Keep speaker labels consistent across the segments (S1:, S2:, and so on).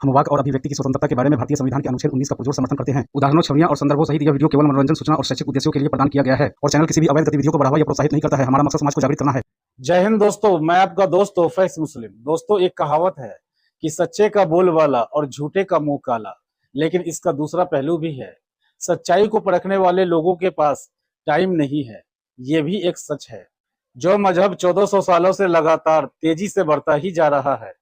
S1: हम वाक और अभिव्यक्ति की स्वतंत्रता के बारे में भारतीय संविधान के अनुच्छेद 19 का पुरजोर समर्थन करते हैं। उदाहरणों, छवियां और संदर्भों सहित यह वीडियो केवल मनोरंजन, सूचना और शैक्षिक उद्देश्यों के लिए प्रदान किया गया है और चैनल किसी भी अवैध गतिविधियों को बढ़ावा या प्रोत्साहित नहीं करता है। हमारा मकसद समाज को जागृत करना है।
S2: जय हिंद दोस्तों, मैं आपका दोस्त तोफैस मुस्लिम। दोस्तों, एक कहावत है कि सच्चे का बोलबाला और झूठे का मुंह काला, लेकिन इसका दूसरा पहलू भी है। सच्चाई को परखने वाले लोगों के पास टाइम नहीं है, ये भी एक सच है। जो मजहब 1400 सालों से लगातार तेजी से बढ़ता ही जा रहा है,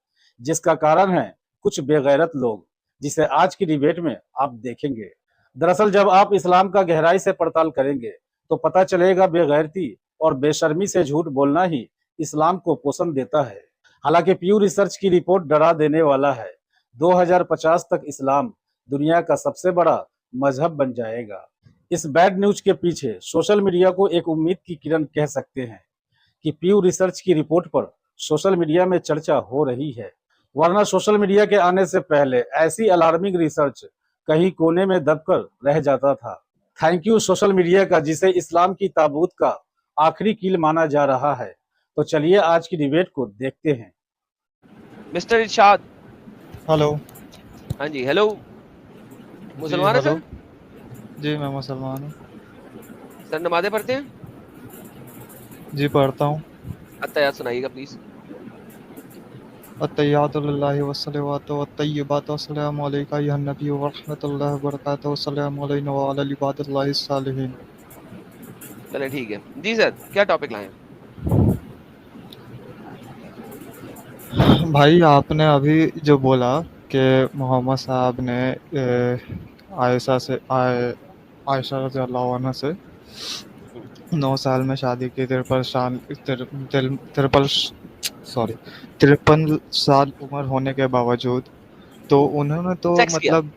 S2: जिसका कारण है कुछ बेगैरत लोग, जिसे आज की डिबेट में आप देखेंगे। दरअसल जब आप इस्लाम का गहराई से पड़ताल करेंगे तो पता चलेगा बेगैरती और बेशर्मी से झूठ बोलना ही इस्लाम को पोषण देता है। हालांकि प्यू रिसर्च की रिपोर्ट डरा देने वाला है। 2050 तक इस्लाम दुनिया का सबसे बड़ा मजहब बन जाएगा। इस बैड न्यूज के पीछे सोशल मीडिया को एक उम्मीद की किरण कह सकते हैं कि प्यू रिसर्च की रिपोर्ट पर सोशल मीडिया में चर्चा हो रही है, वरना सोशल मीडिया के आने से पहले ऐसी अलार्मिंग रिसर्च कहीं कोने में दबकर रह जाता था। थैंक यू सोशल मीडिया का, जिसे इस्लाम की ताबूत का आखिरी कील माना जा रहा है। तो चलिए आज की डिबेट को देखते हैं।
S3: मिस्टर इरशाद।
S4: हेलो।
S3: हाँ जी, हेलो। मुसलमान है सर?
S4: जी मैं मुसलमान हूँ।
S3: सर नमाज़ें पढ़ते हैं?
S4: जी पढ़ता हूँ।
S3: अत्तहियात सुनाइएगा प्लीज।
S4: अत्तहियातु लिल्लाहि वस्सलावातु वत्तय्यिबातु अस्सलामु अलैका अय्युहन नबी व रहमतुल्लाहि व बरकातुहू अस्सलामु अलैना व अला इबादिल्लाहि सालिहीन।
S3: चले ठीक है जी सर, क्या टॉपिक लाएं?
S4: भाई आपने अभी जो बोला कि मोहम्मद साहब ने आयशा रज़ी अल्लाह अन्हा से 9 साल में शादी की, 53 साल उम्र होने के बावजूद, तो उन्होंने तो मतलब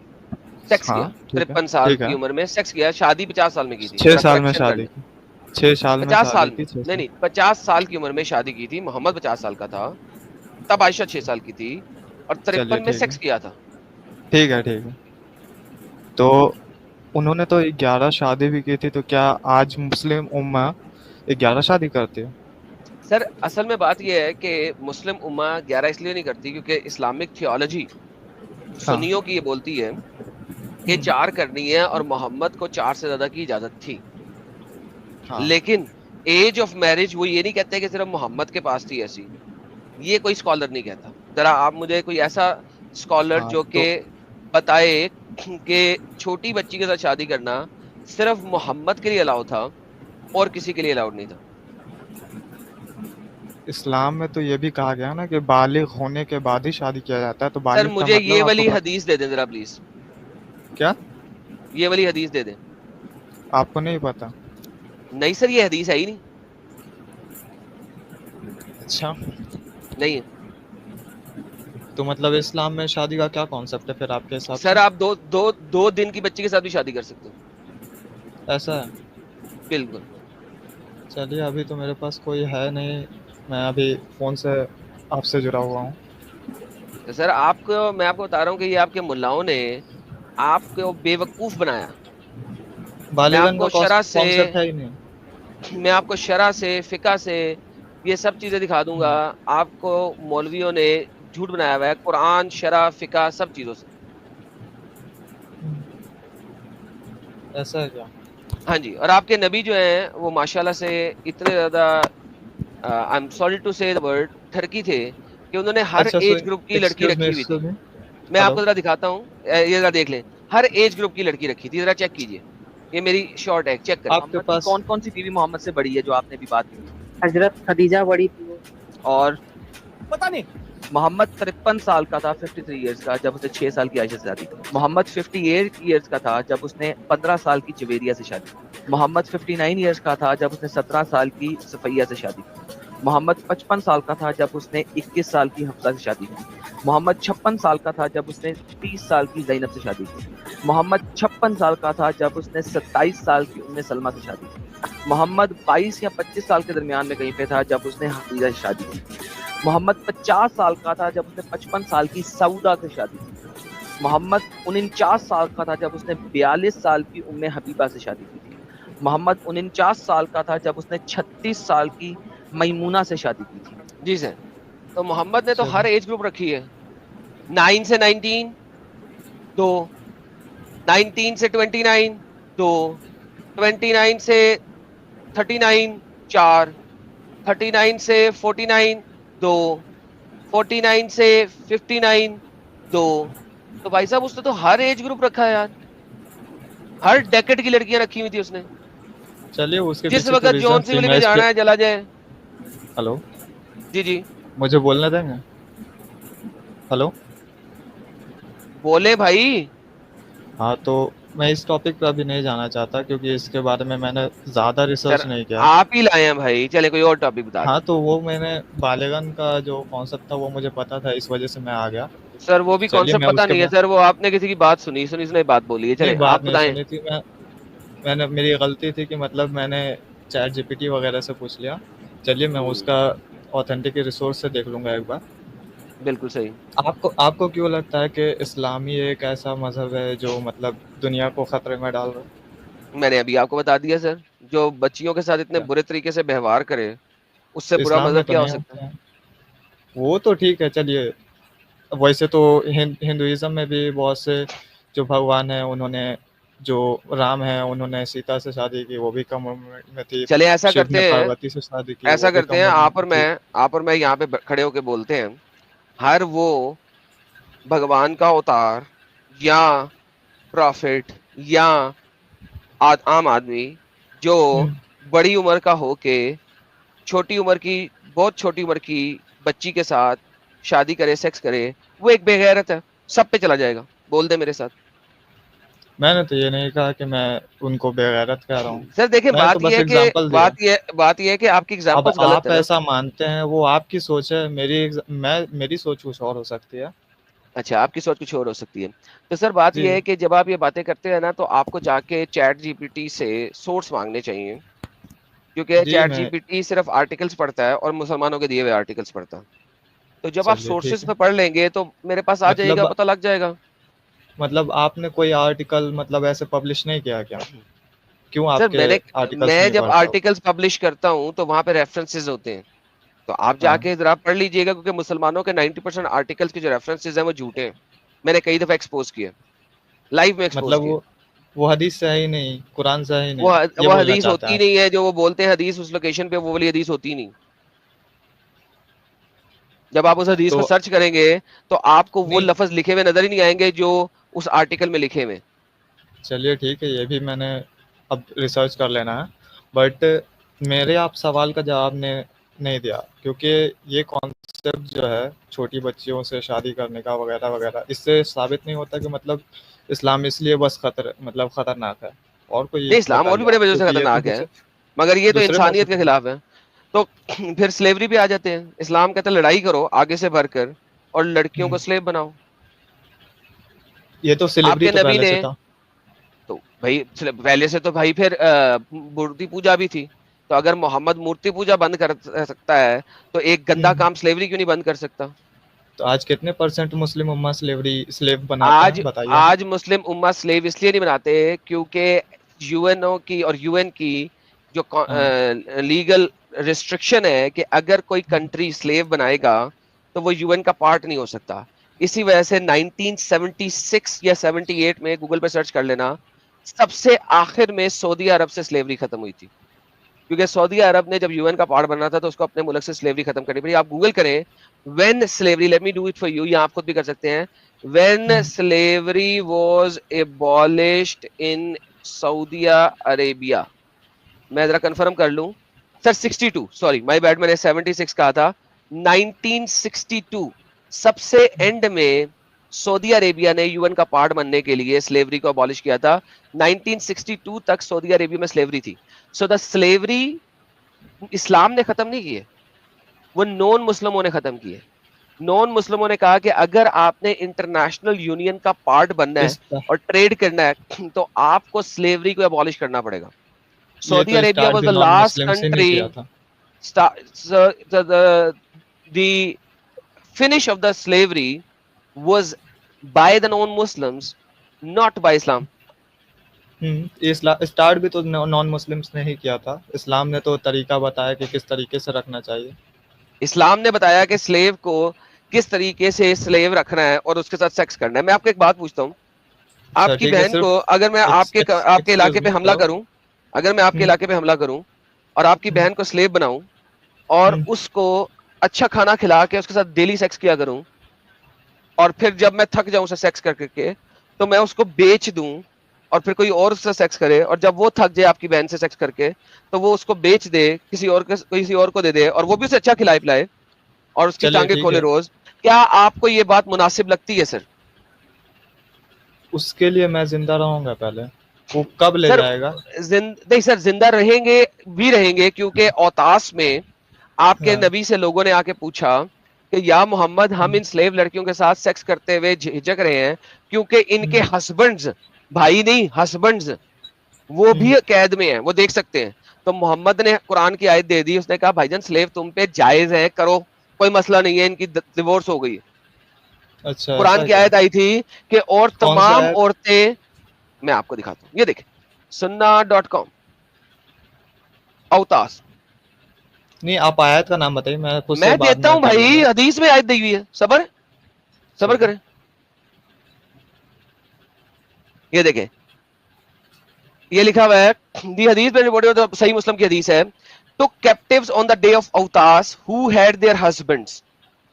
S3: सेक्स किया 53 साल की उम्र में सेक्स किया। शादी 50 साल में की थी।
S4: 6 साल में शादी की। 6 साल में
S3: 50 साल
S4: की थी।
S3: नहीं 50 साल की उम्र में शादी की थी। मोहम्मद 50 साल का था तब आयशा 6 साल की थी और 53 में सेक्स किया था।
S4: ठीक है। तो उन्होंने तो 11 शादी भी की थी, तो क्या आज मुस्लिम उम्मा 11 शादी करती है?
S3: सर असल में बात यह है कि मुस्लिम उम्मा 11 इसलिए नहीं करती क्योंकि इस्लामिक थियोलॉजी सुन्नियों की ये बोलती है कि 4 करनी है और मोहम्मद को 4 से ज्यादा की इजाजत थी। हाँ। लेकिन एज ऑफ मैरिज वो ये नहीं कहते कि सिर्फ मोहम्मद के पास थी ऐसी, ये कोई स्कॉलर नहीं कहता। जरा आप मुझे कोई ऐसा स्कॉलर जो कि बताए कि छोटी बच्ची के साथ शादी करना सिर्फ मोहम्मद के लिए अलाउ था और किसी के लिए अलाउड नहीं था।
S4: इस्लाम में तो ये भी कहा गया ना कि बालिग होने के बाद ही शादी किया जाता है। तो
S3: सर मुझे मतलब ये वाली हदीस दे दें जरा प्लीज।
S4: क्या?
S3: ये वाली हदीस दे दें।
S4: आपको नहीं पता?
S3: नहीं सर, ये हदीस है ही नहीं।
S4: अच्छा
S3: नहीं है।
S4: तो मतलब इस्लाम में शादी का क्या कॉन्सेप्ट है फिर आपके हिसाब से?
S3: सर आप दो दिन की बच्ची के साथ भी शादी कर सकते हो।
S4: ऐसा है?
S3: बिल्कुल।
S4: चलिए, अभी तो मेरे पास कोई है नहीं, मैं अभी फोन से आपसे जुड़ा हुआ हूँ।
S3: तो सर आपको मैं आपको बता रहा हूँ कि ये आपके मुल्लाओं ने आपको बेवकूफ बनाया। मैं आपको शरा से फिका से ये सब चीजें दिखा दूंगा। आपको मौलवियों ने झूठ बनाया हुआ है, कुरान, शरा, फिका सब चीजों से।
S4: ऐसा है क्या?
S3: हाँ जी। और आपके नबी जो हैं वो माशाल्लाह से इतने ज्यादा आई एम सॉरी टू से द वर्ड ठरकी थे कि उन्होंने हर एज ग्रुप की लड़की रखी हुई थी। मैं आपको जरा दिखाता हूँ, ये जरा देख लें। हर एज ग्रुप की लड़की रखी थी, जरा चेक कीजिए। ये मेरी शॉर्ट है, चेक करें।
S5: आपके पास कौन कौन सी बीवी मोहम्मद से बड़ी है जो आपने भी बात की?
S6: हजरत खदीजा बड़ी थी।
S5: और
S6: पता नहीं।
S5: मोहम्मद 53 साल का था, 53 इयर्स का, जब उसने 6 साल की आयशा से शादी की। मोहम्मद 58 इयर्स का था जब उसने 15 साल की जुवेरिया से शादी की। मोहम्मद 59 इयर्स का था जब उसने 17 साल की सफैया से शादी की। मोहम्मद 55 साल का था जब उसने 21 साल की हफ्सा से शादी की। मोहम्मद 56 साल का था जब उसने 30 साल की ज़ैनब से शादी की। मोहम्मद 56 साल का था जब उसने 27 साल की उम्मे सलमा से शादी की। मोहम्मद 22 या 25 साल के दरमियान में कहीं पे था जब उसने हफीजा से शादी की। मोहम्मद 50 साल का था जब उसने 55 साल की सऊदा से शादी की। मोहम्मद 49 साल का था जब उसने 42 साल की उम्मे हबीबा से शादी की थी। मोहम्मद 49 साल का था जब उसने 36 साल की मैमूना से शादी की थी।
S3: जी सर। तो मोहम्मद ने तो हर एज ग्रुप रखी है। 9 से 19 2, 19 से 29 2, 29 से 39 4, 39 से 49 2, 49 से 59 2। तो भाई साहब उसने तो हर एज ग्रुप रखा है यार, हर डेकेड की लड़कियां रखी हुई थी उसने।
S4: चलिए उसके
S3: जिस
S4: पीछे तो
S3: वक्त
S4: रीजन
S3: जॉन
S4: थी,
S3: सिविल
S4: मैं
S3: में
S4: इस
S3: जाना
S4: पे।
S3: है चला जाए।
S4: हेलो,
S3: जी जी
S4: मुझे बोलने देंगे? हेलो।
S3: बोले भाई।
S4: हाँ, तो मैं इस टॉपिक पे अभी नहीं जाना चाहता क्योंकि इसके बारे में मैंने ज़्यादा
S3: सर
S4: रिसर्च नहीं किया।
S3: आप ही लाए हैं भाई, चले कोई और टॉपिक बता
S4: हाँ,
S3: दें।
S4: तो वो मैंने बालेगन का जो कॉन्सेप्ट था वो मुझे पता था, इस वजह से मैं आ गया।
S3: सर वो भी
S4: चलिए
S3: कॉन्सेप्ट
S4: मैं
S3: पता
S4: उसके
S3: नहीं है
S4: बाद।
S3: सर, वो आपने किसी की बात सुनी सुनी सुनाई बात बोली है,
S4: नहीं,
S3: चले
S4: बात
S3: आप
S4: नहीं
S3: बताएं।
S4: सुनी थी मैंने मेरी गलती थी कि मतलब मैंने चैट जीपीटी वगैरह से पूछ लिया। चलिए मैं उसका ऑथेंटिक रिसोर्स से देख लूंगा एक बार।
S3: बिल्कुल सही।
S4: आपको क्यों लगता है कि इस्लामी एक ऐसा मजहब है जो मतलब दुनिया को खतरे में डाल रहा है?
S3: मैंने अभी आपको बता दिया सर, जो बच्चियों के साथ इतने
S4: क्या?
S3: बुरे तरीके से व्यवहार करे, उससे बुरा
S4: इस्लाम में
S3: मजहब
S4: तो
S3: क्या हो
S4: नहीं
S3: सकता है।
S4: होता है। वो तो ठीक है, चलिए। वैसे तो हिंदुइज्म में भी बहुत से जो भगवान है, उन्होंने जो राम है उन्होंने सीता से शादी की, वो भी कम उम्र में थी।
S3: चले ऐसा
S4: शिव ने
S3: करते हैं,
S4: पार्वती से शादी की,
S3: ऐसा
S4: वो भी
S3: करते
S4: कम
S3: हैं,
S4: उम्र में थी।
S3: आप और मैं यहाँ पे खड़े होके बोलते हैं, हर वो भगवान का अवतार या प्रॉफिट या आम आदमी जो
S4: हम्म।
S3: बड़ी उम्र का हो के छोटी उम्र की, बहुत छोटी उम्र की बच्ची के साथ शादी करे, सेक्स करे, वो एक बेगैरत है, सब पे चला जाएगा। बोल दे मेरे साथ।
S4: मैंने तो ये नहीं कहा कि मैं उनको बेगैरत कह रहा हूँ।
S3: सर देखिए,
S4: मैंने तो बस एग्जांपल दिया।
S3: बात ये है कि आपकी
S4: अब
S3: एग्जांपल्स गलत
S4: आप
S3: है ना।
S4: ऐसा मानते हैं, वो आपकी सोच है। मेरी सोच कुछ और हो सकती है।
S3: अच्छा, आपकी सोच कुछ और हो सकती है। तो सर बात
S4: जी
S3: ये है कि जब आप ये बातें करते हैं ना, तो आपको जाके चैट जीपीटी से सोर्स मांगने चाहिए, क्योंकि
S4: जी।
S3: चैट
S4: मैं
S3: जीपीटी सिर्फ आर्टिकल्स पढ़ता है और मुसलमानों के दिए हुए आर्टिकल्स पढ़ता है। तो जब आप
S4: चलिए ठीक
S3: सोर्सेज
S4: है।
S3: पे पढ़ लेंगे तो मेरे पास आ जाएगा,
S4: मतलब
S3: पता लग जाएगा।
S4: आपने कोई आर्टिकल मतलब ऐसे पब्लिश नहीं किया क्या? क्यों
S3: सर
S4: आपके आर्टिकल्स
S3: मैं
S4: नहीं
S3: जब
S4: पढ़ता हो?
S3: आर्टिकल्स पब्लिश करता हूँ तो वहां पे रेफरेंसेस होते हैं, तो आप
S4: हाँ।
S3: जाके जरा पढ़ लीजिएगा, क्योंकि मुसलमानों के 90% आर्टिकल्स के जो रेफरेंसेस हैं वो झूठे हैं। मैंने कई दफा एक्सपोज किए, लाइव में एक्सपोज
S4: मतलब
S3: किए।
S4: वो हदीस से है ही नहीं, कुरान से है ही
S3: वो
S4: नहीं, ये
S3: वो
S4: बोलना
S3: हदीस
S4: चाहते हैं
S3: होती
S4: आप?
S3: नहीं है जो वो बोलते हैं हदीस उस लोकेशन पे, वो वाली हदीस होती नहीं। जब आप उस हदीस को
S4: तो
S3: सर्च करेंगे तो आपको वो
S4: नहीं,
S3: लफ्ज लिखे हुए नजर ही नहीं आएंगे जो उस आर्टिकल में लिखे हुए हैं।
S4: चलिए ठीक है, ये भी मैंने अब रिसर्च कर लेना है। बट मेरे आप सवाल का जवाब ने नहीं दिया, क्योंकि ये कॉन्सेप्ट जो है छोटी बच्चियों से शादी करने का वगैरह वगैरह, इससे साबित नहीं होता कि मतलब इस्लाम इसलिए बस खतरनाक है। और कोई
S3: नहीं, इस्लाम और भी
S4: बताइए
S3: बड़े
S4: आप,
S3: वजह से
S4: क्योंकि ये तो
S3: खतरनाक है, मगर ये तो
S4: दूसरे
S3: इंसानियत
S4: मौजूद
S3: के
S4: है।
S3: खिलाफ है। तो फिर स्लेवरी पे आ जाते हैं। इस्लाम कहता है लड़ाई करो आगे से भरकर और लड़कियों को
S4: हम्म,
S3: स्लेव बनाओ।
S4: ये तो सिलेबरी
S3: आपके
S4: तो
S3: नबी
S4: पहले
S3: ने
S4: से था।
S3: तो भाई पहले से तो भाई फिर मूर्ति पूजा भी थी। तो अगर मोहम्मद मूर्ति पूजा बंद कर सकता है, तो एक गंदा
S4: हम्म,
S3: काम स्लेवरी क्यों नहीं बंद कर सकता।
S4: तो आज कितने परसेंट मुस्लिम उम्मा स्लेव बनाते
S3: आज
S4: हैं, बताइए हमें।
S3: आज मुस्लिम उम्मा स्लेव इसलिए नहीं बनाते क्योंकि यूएनओ की और यूएन की जो
S4: हाँ।
S3: लीगल रिस्ट्रिक्शन है कि अगर कोई कंट्री स्लेव बनाएगा तो वो यूएन का पार्ट नहीं हो सकता। इसी वजह से 1976 या 78 में गूगल पे सर्च कर लेना, सबसे आखिर में सऊदी अरब से स्लेवरी खत्म हुई थी, क्योंकि सऊदी अरब ने जब यूएन का पार्ट बनना था तो उसको अपने मुल्क से स्लेवरी खत्म करनी पड़ी। आप गूगल करें when slavery, let me do it for you, या आप खुद भी कर सकते हैं, when
S4: hmm,
S3: slavery was abolished in Saudi Arabia. मैं जरा कंफर्म कर लूं सर, 62, सॉरी माय बैड, मैंने 76 कहा था। 1962 सबसे एंड में सऊदी अरेबिया ने यूएन का पार्ट बनने के लिए स्लेवरी को अबॉलिश किया था। 1962 तक सऊदी अरेबिया में स्लेवरी थी। सो द स्लेवरी इस्लाम ने खत्म नहीं की है, वो नॉन मुस्लिमों ने खत्म की है। नॉन मुस्लिमों ने कहा कि अगर आपने इंटरनेशनल यूनियन का पार्ट बनना है
S4: इस
S3: और ट्रेड करना है तो आपको स्लेवरी को अबॉलिश करना पड़ेगा।
S4: ये
S3: सऊदी
S4: तो
S3: अरेबिया
S4: स्टार्ट
S3: वाज
S4: भी
S3: द
S4: नॉन
S3: लास्ट
S4: मुस्लिम से नहीं
S3: कंट्री,
S4: किया था।
S3: the finish of the slavery was by the non-Muslims, not by Islam.
S4: Start भी तो नॉन मुस्लिम्स ने ही किया था। इस्लाम ने तो तरीका बताया कि किस तरीके से रखना चाहिए।
S3: इस्लाम ने बताया कि स्लेव को किस तरीके से स्लेव रखना है और उसके साथ सेक्स करना है। मैं आपको एक बात पूछता हूँ, आपकी
S4: ठीक है,
S3: बहन
S4: सिर्फ
S3: को अगर मैं आपके इलाके पे हमला करूं, अगर मैं आपके इलाके पे हमला करूं और आपकी बहन को स्लेव बनाऊं और उसको अच्छा खाना खिला के उसके साथ डेली सेक्स किया करूं, और फिर जब मैं थक जाऊं उसे सेक्स कर करके तो मैं उसको बेच दूं और फिर कोई और उससे सेक्स करे, और जब वो थक जाए आपकी बहन से सेक्स करके तो वो उसको बेच दे, किसी और को दे दे और वो भी उसे अच्छा खिलाए पिलाए और उसकी
S4: चलिए
S3: टांगे
S4: ठीक
S3: खोले
S4: है,
S3: रोज, क्या आपको ये बात मुनासिब लगती है सर?
S4: उसके लिए मैं जिंदा रहूंगा पहले, वो कब ले
S3: सर
S4: जाएगा?
S3: नहीं सर, जिंदा रहेंगे भी रहेंगे, क्योंकि औतास में आपके
S4: हाँ,
S3: नबी से लोगों ने आके पूछा कि या मोहम्मद, हम इन स्लेव लड़कियों के साथ सेक्स करते हुए झिझक रहे हैं क्योंकि इनके हस्बैंड्स, भाई नहीं हस्बैंड्स, वो भी कैद में हैं, वो देख सकते हैं। तो मोहम्मद ने कुरान की आयत दे दी, उसने कहा भाईजान स्लेव तुम पे जायज है, करो, कोई मसला नहीं है, इनकी डिवोर्स हो गई है।
S4: अच्छा
S3: कुरान
S4: ऐसा
S3: की
S4: क्या?
S3: आयत आई थी कि और
S4: कौन सा
S3: तमाम
S4: है?
S3: औरतें, मैं आपको दिखाता हूँ, ये देखें sunnah.com अवतास।
S4: नहीं, आप आयत का नाम बताइए, मैं खुद से
S3: मैं
S4: बाद
S3: देता
S4: में
S3: हूं
S4: कर
S3: भाई,
S4: लूंगा।
S3: हदीस में आयत दी हुई है, सबर सबर
S4: चलिए।
S3: करें। ये देखें, ये लिखा हुआ है, दी हदीस में रिपोर्टेड, सही मुस्लिम की हदीस है, तो captives on the day of Awtas who had their husbands,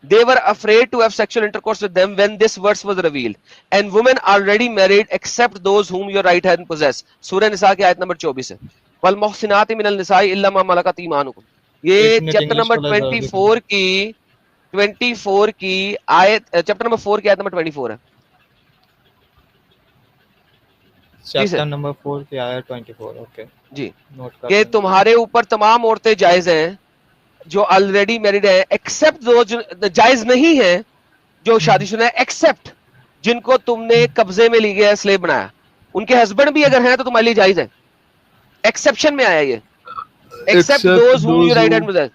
S3: they were afraid to have sexual intercourse with them when this verse was revealed, and women already married except those whom your right hand possess। सूरह निसा की आयत number 24 है, वल मुहसिनाति मिनल निसाई इल्ला मा मलकत ईमानुकुम। ये
S4: एक minute,
S3: chapter
S4: English
S3: number
S4: वाला जरा देखो।
S3: 24 की आयत, चैप्टर नंबर 4 की आयत नंबर 24 है जी
S4: चैप्टर
S3: सर
S4: नंबर 4 की आयत 24, ओके,
S3: जी,
S4: नोट कर
S3: कि
S4: लें।
S3: तुम्हारे ऊपर तमाम औरतें जायज हैं जो ऑलरेडी मैरिड है, एक्सेप्ट दो जायज नहीं है जो शादीशुदा है, एक्सेप्ट जिनको तुमने कब्जे में ली गया, स्लेव बनाया, उनके हस्बैंड भी अगर हैं तो तुम्हारे लिए जायज है। एक्सेप्शन में आया ये, except
S4: Except
S3: those whom you
S4: those
S3: right
S4: who
S3: hand possess।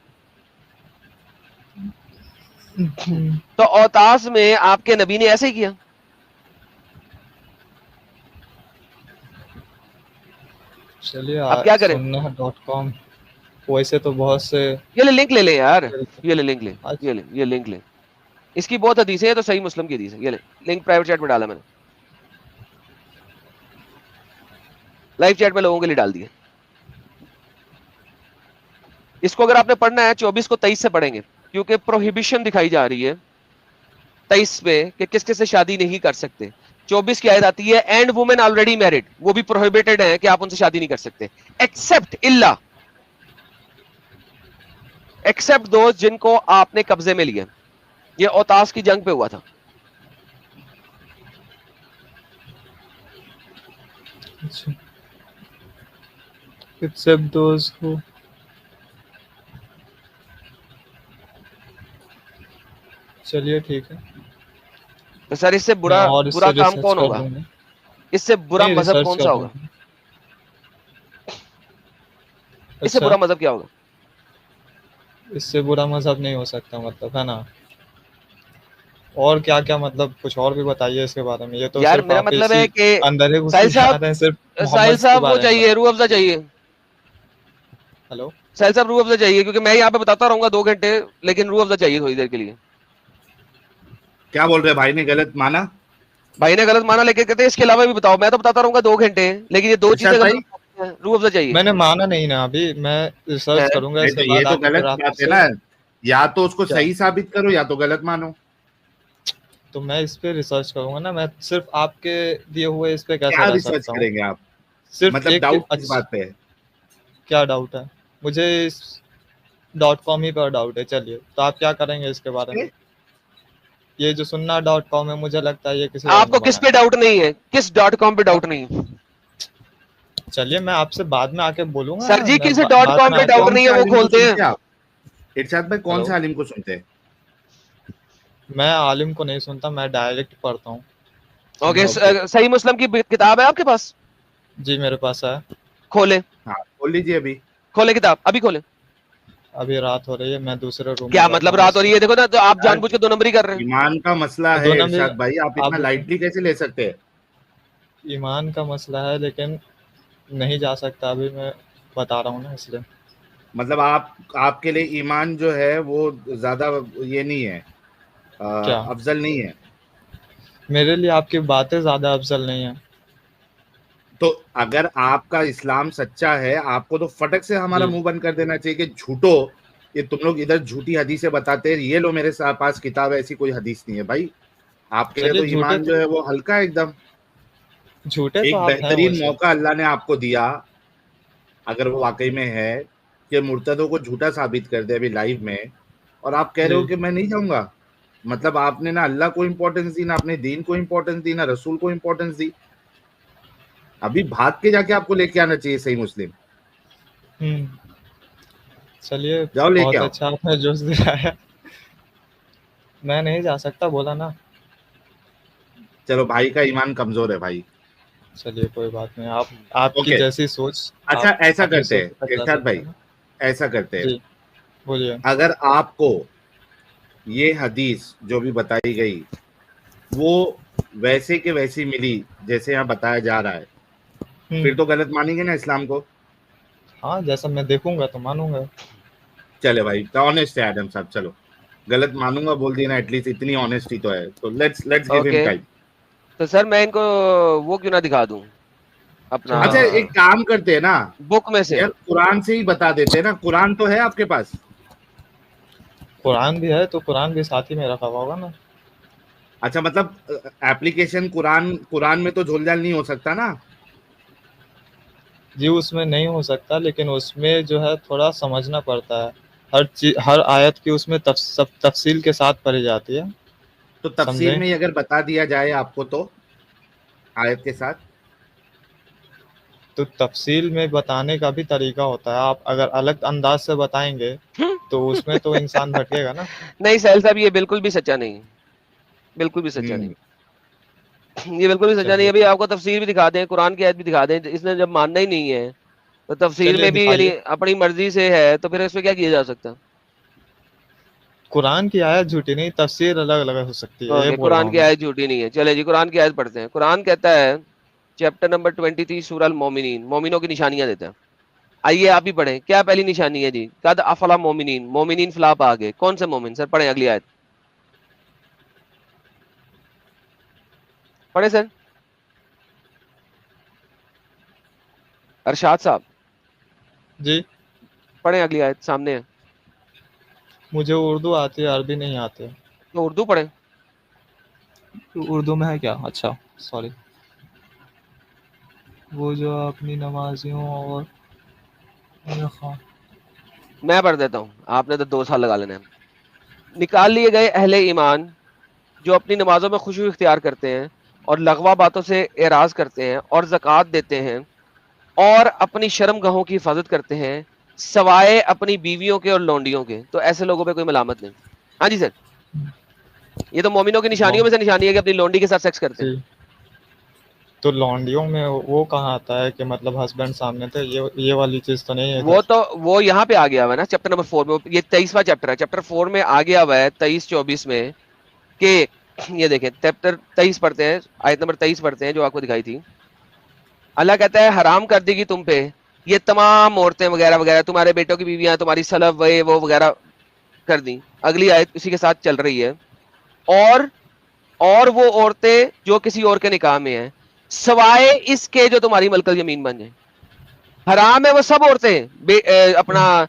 S3: तो औतास में आपके नबी ने ऐसे ही किया।
S4: चलिए,
S3: अब क्या करें?
S4: sunnah.com वैसे तो बहुत से।
S3: ये ले लिंक ले ले यार, ये ले लिंक ले,
S4: अच्छा,
S3: ये लिंक ले, इसकी बहुत हदीसें हैं, तो सही मुस्लिम की हदीस है, ये ले लिंक प्राइवेट चैट में डाला मैंने, लाइव चैट में लोगों के लिए डाल दिया। इसको अगर आपने पढ़ना है 24 को 23 से पढ़ेंगे, क्योंकि प्रोहिबिशन दिखाई जा रही है 23 में कि किस किस से शादी नहीं कर सकते। 24 की आयत आती है, एंड वुमेन ऑलरेडी मैरिड, वो भी प्रोहिबिटेड है कि आप उनसे शादी नहीं कर सकते, एक्सेप्ट इल्ला, एक्सेप्ट दोस्त जिनको आपने कब्जे में लिया। ये औतास की जंग पे हुआ था।
S4: अच्छा, except those who। चलिए ठीक है,
S3: तो सर इससे
S4: मैं
S3: बुरा
S4: और
S3: बुरा
S4: इससे
S3: काम
S4: रिसर्च
S3: कौन
S4: कर
S3: होगा?
S4: लूंगा।
S3: इससे बुरा
S4: नहीं,
S3: मजहब
S4: रिसर्च
S3: कौन
S4: कर
S3: सा होगा?
S4: लूंगा।
S3: इससे
S4: अच्छा,
S3: बुरा मजहब क्या होगा?
S4: इससे बुरा मजहब नहीं हो सकता, मतलब है ना। और क्या क्या, मतलब कुछ और भी बताइए इसके बारे में, ये तो
S3: यार
S4: सिर्फ
S3: मेरा
S4: आप
S3: मतलब है
S4: इसी
S3: कि
S4: अंदर ही घुसे
S3: साहिल
S4: जा
S3: साहब,
S4: रहे हैं, सिर्फ
S3: साहिल
S4: मोहम्मद के
S3: साहब वो
S4: बारे में
S3: चाहिए, रूह अफ़ज़ा चाहिए,
S4: हेलो।
S3: साहिल साहब रूह अफ़ज़ा चाहिए, क्योंकि मैं यहाँ पे बताता रहूंगा 2 घंटे, लेकिन रूह अफ़ज़ा चाहिए थोड़ी देर के लिए।
S7: क्या बोल रहे भाई ने गलत माना?
S3: भाई ने गलत माना, लेकिन कहते हैं इसके अलावा भी बताओ, मैं तो बताता रहूंगा 2 घंटे, लेकिन ये 2 चीजें
S7: इरशाद भाई,
S3: गलत, रूह अफ़ज़ा चाहिए
S4: मैंने माना नहीं ना अभी, मैं रिसर्च
S3: है।
S4: करूंगा
S7: नहीं
S4: इसके
S7: तो ये
S4: बाद
S7: तो
S4: आके, फिर
S7: गलत
S4: आप
S7: बात है
S4: मुझसे।
S7: ना। या तो उसको
S4: क्या?
S7: सही साबित करो या तो गलत मानो।
S4: तो मैं इस पे रिसर्च करूंगा ना, मैं सिर्फ आपके दिए हुए इस पे कैसे
S7: क्या
S4: रह
S7: रिसर्च
S4: सकता हूँ।
S7: करेंगे आप?
S4: सिर्फ
S7: मतलब
S4: एक
S7: डाउट किस बात पे है?
S4: क्या डाउट है मुझे, इस .com ही पर डाउट है। चलिए, तो आप क्या करेंगे इसके बारे में? ये जो sunnah.com है, मुझे लगता है ये किसी और ने
S3: आपको किस पे
S4: बनाया।
S3: डाउट नहीं है? किस .com पे डाउट नहीं है?
S4: चलिए, मैं आपसे बाद में आके बोलूंगा
S3: सर
S4: ना,
S3: जी,
S4: मैं
S3: किसी
S4: बाद
S3: .com
S4: में
S3: पे
S4: आके।
S3: डाउट
S7: कौन
S3: नहीं
S7: से
S3: है, वो
S7: आलिम को
S3: खोलते हैं।
S7: सुनते हैं आप? इरशाद भाई, कौन
S4: हेलो,
S7: से आलिम को सुनते हैं?
S4: मैं आलिम को नहीं सुनता, मैं डायरेक्ट पढ़ता हूँ।
S3: ओके,
S7: ओके,
S3: सही मुस्लिम की किताब है आपके पास?
S4: जी मेरे पास है।
S3: खोले,
S7: हाँ बोल लीजिए अभी।
S3: खोले किताब, अभी खोले।
S4: अभी रात हो रही है, मैं दूसरे रूम
S3: क्या
S4: में बैठा
S3: मतलब
S4: हूँ
S3: रात हो
S4: इसलिए।
S3: रही है? देखो ना, तो आप
S7: यार,
S3: जानबूझ के 2 नंबरी कर रहे हैं।
S7: ईमान का मसला है
S4: दो नंबर
S7: इरशाद भाई, आप इतना
S4: आप,
S7: लाइटली कैसे ले सकते हैं?
S4: ईमान का मसला है, लेकिन नहीं जा सकता अभी, मैं बता रहा हूँ ना इसलिए।
S7: मतलब आप, आपके लिए ईमान जो है वो ज्यादा ये नहीं है,
S4: क्या?
S7: अफजल नहीं है।
S4: मेरे लिए आपकी बातें ज्यादा अफजल नहीं है।
S7: तो अगर आपका इस्लाम सच्चा है, आपको तो फटक से हमारा
S4: जी।
S7: मुंह बंद कर देना चाहिए कि झूठो, ये तुम लोग इधर झूठी हदीसें बताते हैं, ये लो मेरे पास किताब है, ऐसी कोई हदीस नहीं है भाई। आपके लिए तो
S4: चलिए, झूठे
S7: ईमान जो है वो हल्का है एकदम।
S4: तो
S7: एक
S4: आप हैं
S7: बेहतरीन
S4: वैसे।
S7: मौका अल्लाह ने आपको दिया, अगर वो वाकई में है, कि मुर्तदों को झूठा साबित कर दे अभी लाइव में, और आप कह रहे हो
S4: जी।
S7: कि मैं नहीं जाऊंगा। मतलब आपने ना अल्लाह को इम्पोर्टेंस दी, ना अपने दीन को इम्पोर्टेंस दी, ना रसूल को इम्पोर्टेंस दी। अभी भाग के जाके आपको लेके आना चाहिए सही मुस्लिम।
S4: चलिए,
S7: जाओ लेके
S4: बहुत
S7: आओ।
S4: अच्छा आपने जोश दिलाया। मैं नहीं जा सकता, बोला ना।
S7: चलो, भाई का ईमान कमजोर है भाई।
S4: चलिए, कोई बात नहीं। आपकी
S7: ओके,
S4: जैसी सोच,
S7: अच्छा
S4: आप
S7: ऐसा
S4: अपनी
S7: करते
S4: सोच
S7: हैं
S4: तक जा
S7: इरशाद
S4: सकते
S7: भाई,
S4: हैं ना।
S7: ऐसा करते हैं,
S4: जी, बोलिए।
S7: अगर आपको ये हदीस जो भी बताई गई वो वैसे के वैसी मिली जैसे यहाँ बताया जा रहा है, फिर तो गलत मानेंगे ना इस्लाम को।
S4: हाँ, जैसा मैं देखूंगा तो मानूंगा।
S7: चले भाई, तो ऑनेस्ट है आदम साहब, चलो गलत मानूंगा बोल दिया ना, एटलीस्ट इतनी ऑनेस्टी तो है, तो let's give him
S3: okay,
S7: time.
S3: तो सर मैं इनको वो क्यों ना दिखा दूं अपना
S7: अच्छा, एक काम करते हैं ना
S3: बुक में से।
S7: यार, कुरान से ही बता देते हैं ना, कुरान तो है आपके पास।
S4: कुरान भी है तो कुरान भी साथ ही में रखा हुआ होगा ना।
S7: अच्छा, मतलब एप्लीकेशन कुरान कुरान में तो झोलझाल नहीं हो सकता ना।
S4: जी, उसमें नहीं हो सकता, लेकिन उसमें जो है थोड़ा समझना पड़ता है। हर चीज, हर आयत की उसमें सब तफसील के साथ पढ़ी जाती है।
S7: तो तफसील
S4: समझे?
S7: में ही अगर बता दिया जाए आपको तो आयत के साथ।
S4: तो तफसील में बताने का भी तरीका होता है। आप अगर अलग अंदाज से बताएंगे तो उसमें तो इंसान भटकेगा ना।
S3: नहीं सहल साहब, ये बिल्कुल भी सच्चा नहीं है, बिल्कुल भी सच्चा नहीं,
S7: हम्म,
S3: ये बिल्कुल भी सच्चा नहीं
S4: चलिए,
S3: है। अभी आपको तफसीर भी दिखा दें, कुरान की आयत भी दिखा दें, इसने जब मानना ही नहीं है तो तफसीर
S4: चलिए
S3: में भी यानी
S4: दिखाइए।
S3: अपनी मर्जी से है, तो फिर इसमें क्या किया जा सकता।
S4: कुरान की आयत झूठी नहीं, तफसीर अलग अलग हो सकती है, ये
S3: ओके,
S4: बोल रहा
S3: कुरान
S4: हूँ
S3: की
S4: मैं।
S3: आयत झूठी नहीं है। चले जी, कुरान की आयत पढ़ते हैं। कुरान कहता है, चैप्टर नंबर 23 सूरह अल मोमिनीन, मोमिनों की निशानियां देता है। आइए आप ही पढ़ें, क्या पहली निशानी है जी? कद अफला मोमिनीन, मोमिनीन फलाप आ गए। कौन से मोमिन? सर पढ़ें अगली आयत, पढ़े सर अरशाद साहब,
S4: जी,
S3: पढ़ें अगली आयत, सामने है।
S4: मुझे उर्दू आती है, अरबी नहीं आती।
S3: तो उर्दू पढ़ें।
S4: तो उर्दू में है क्या? अच्छा, सॉरी। वो जो अपनी नमाजियों और हाँ।
S3: मैं पढ़ देता हूँ, आपने तो 2 साल लगा लेने हैं। निकाल लिए गए अहले ईमान जो अपनी नमाजों में खुशू इख्तियार करते हैं और लगवा बातों से एराज करते हैं और ज़कात देते हैं और अपनी शर्म गाहों की हिफाजत करते हैं सवाए अपनी बीवियों के और लौंडियों के, तो ऐसे लोगों पे कोई मलामत नहीं। हाँ जी सर, ये तो मोमिनों की निशानियों में से निशानी है कि अपनी लौंडी के साथ सेक्स करते हैं।
S4: जी, तो लौंडियों में वो कहाँ आता है कि मतलब हस्बैंड सामने थे? ये वाली चीज तो नहीं है इधर।
S3: वो यहाँ पे आ गया हुआ है ना, चैप्टर नंबर 4 में। ये 23वां चैप्टर है, चैप्टर 4 में आ गया हुआ है 23-24 में कि ये देखें, चैप्टर 23 पढ़ते हैं, आयत नंबर 23 पढ़ते हैं जो आपको दिखाई थी। अल्लाह कहता है हराम कर देगी तुम पे ये तमाम औरतें वगैरह वगैरह, तुम्हारे बेटों की बीवियां, तुम्हारी सलब वो वगैरह कर दी। अगली आयत इसी के साथ चल रही है। और वो औरतें जो किसी और के निकाह में हैं सवाए इसके जो तुम्हारी मलकल यमीन बन जाए। हराम है वो सब औरतें, अपना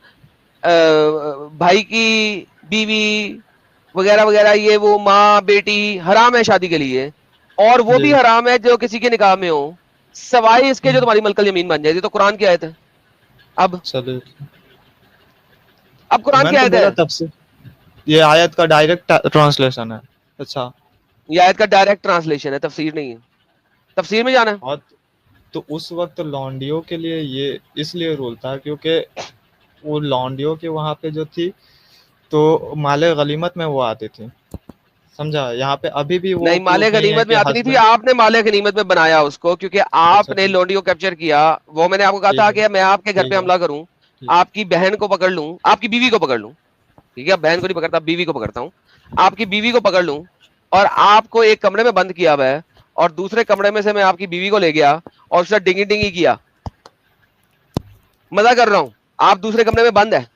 S3: भाई की बीवी वगैरह वगैरह, ये वो माँ बेटी हराम है शादी के लिए, और वो भी
S4: जी,
S3: हराम है जो किसी के निकाह में हो सवाए इसके जो तुम्हारी मलकल यमीन बन जाए। ये तो कुरान की आयत है। अब
S4: चलिए।
S3: कुरान की
S4: मैंने तो
S3: आयत
S4: बोला
S3: है,
S4: तब से ये आयत का डायरेक्ट ट्रांसलेशन है। अच्छा।
S3: ये आयत का डायरेक्ट ट्रांसलेशन है, तफसीर नहीं है। तफसीर में जाना है।
S4: और तो उस वक्त लौंडियों के लिए ये इसलिए रूल था क्योंकि वो लौंडियों के वहाँ पे जो थी तो माले गनीमत में वो आती थी। समझा? यहाँ पे अभी भी वो
S3: नहीं, माले
S4: क्लोज नहीं है
S3: गनीमत में
S4: कि
S3: आती नहीं थी,
S4: हस्बैंड।
S3: आपने माले गनीमत में बनाया उसको, क्योंकि
S4: अच्छा,
S3: आपने
S4: ठीक।
S3: लोंडी को कैप्चर किया। वो मैंने आपको कहा
S4: ठीक
S3: था
S4: है।
S3: कि मैं आपके घर
S4: ठीक
S3: पे
S4: है।
S3: हमला करूं,
S4: ठीक।
S3: आपकी बहन को पकड़ लूं, आपकी बीवी को पकड़ लूं, ठीक है, बहन को नहीं पकड़ता, बीवी को पकड़ता हूं, आपकी बीवी को पकड़ लूं और आपको एक कमरे में बंद किया हुआ है और दूसरे कमरे में से मैं आपकी बीवी को ले गया और उससे डिंगी डिंगी किया। मजा कर रहा हूं, आप दूसरे कमरे में बंद है,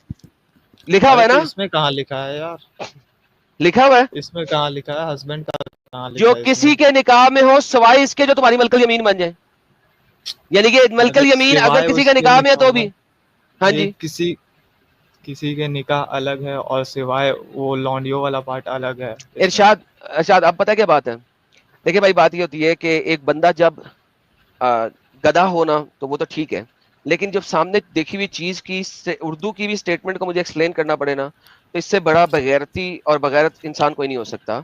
S3: लिखा हुआ
S4: अरे
S3: है
S4: तो
S3: ना।
S4: इसमें कहाँ लिखा है यार?
S3: लिखा हुआ है
S4: इसमें कहाँ लिखा है? हस्बैंड का कहाँ लिखा
S3: जो
S4: है
S3: किसी
S4: इसमें?
S3: के निकाह में हो सिवाय इसके जो तुम्हारी मलकल यमीन बन जाए, यानी कि मलकल
S4: अरे
S3: यमीन अगर
S4: सिवाय
S3: किसी के
S4: उसके
S3: निकाह में है तो
S4: निकाह
S3: भी।
S4: में
S3: हाँ
S4: ये
S3: जी,
S4: किसी के निकाह अलग है और सिवाय वो लॉन्डियो वाला पार्ट अलग है इसमें।
S3: इरशाद अब पता है क्या बात है? देखिए भाई, बात ये होती है कि एक बंदा जब गधा होना तो वो तो ठीक है, लेकिन जब सामने देखी हुई चीज की उर्दू की भी स्टेटमेंट को मुझे एक्सप्लेन करना पड़े ना, तो इससे बड़ा बगैरती और बगैरत इंसान कोई नहीं हो सकता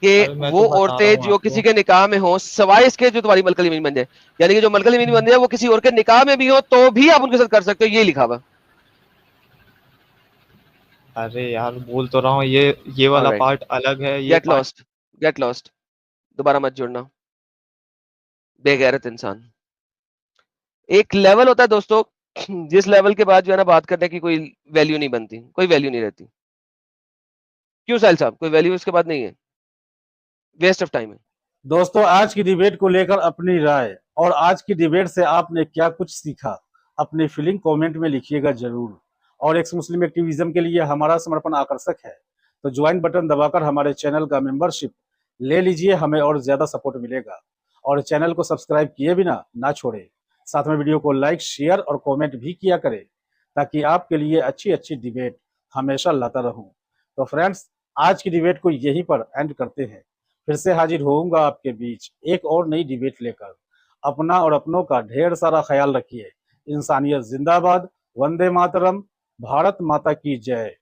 S3: कि
S4: अरे मैं
S3: वो
S4: तो बता रहा
S3: औरतें
S4: हूँ
S3: जो किसी
S4: आपको।
S3: के निकाह में हो सिवाय इसके जो तुम्हारी मलकल यमीन बन जाए, यानी कि जो मलकल यमीन बन जाए वो किसी और के निकाह में भी हो तो भी आप उनके साथ कर सकते हो, ये लिखा हुआ।
S4: अरे यार बोल तो रहा हूँ ये वाला
S3: ऑलराइट,
S4: पार्ट अलग है, ये
S3: गेट लॉस्ट, गेट लॉस्ट, दोबारा मत जुड़ना बेगैरत इंसान। एक लेवल होता है दोस्तों, जिस लेवल के बाद जो है ना बात करने की कोई वैल्यू नहीं बनती, कोई वैल्यू नहीं रहती। क्यों साहिल साहब, कोई वैल्यू इसके बाद नहीं है, वेस्ट ऑफ टाइम है।
S2: दोस्तों, आज की डिबेट को लेकर अपनी राय और आज की डिबेट से आपने क्या कुछ सीखा, अपनी फीलिंग कमेंट में लिखिएगा जरूर। और एक्स मुस्लिम एक्टिविज्म के लिए हमारा समर्पण आकर्षक है, तो ज्वाइन बटन दबाकर हमारे चैनल का मेंबरशिप ले लीजिए, हमें और ज्यादा सपोर्ट मिलेगा। और चैनल को सब्सक्राइब किए बिना ना छोड़े, साथ में वीडियो को लाइक, शेयर और कॉमेंट भी किया करें, ताकि आपके लिए अच्छी अच्छी डिबेट हमेशा लाता रहूं। तो फ्रेंड्स, आज की डिबेट को यहीं पर एंड करते हैं। फिर से हाजिर होऊंगा आपके बीच एक और नई डिबेट लेकर। अपना और अपनों का ढेर सारा ख्याल रखिए। इंसानियत जिंदाबाद, वंदे मातरम, भारत माता की जय।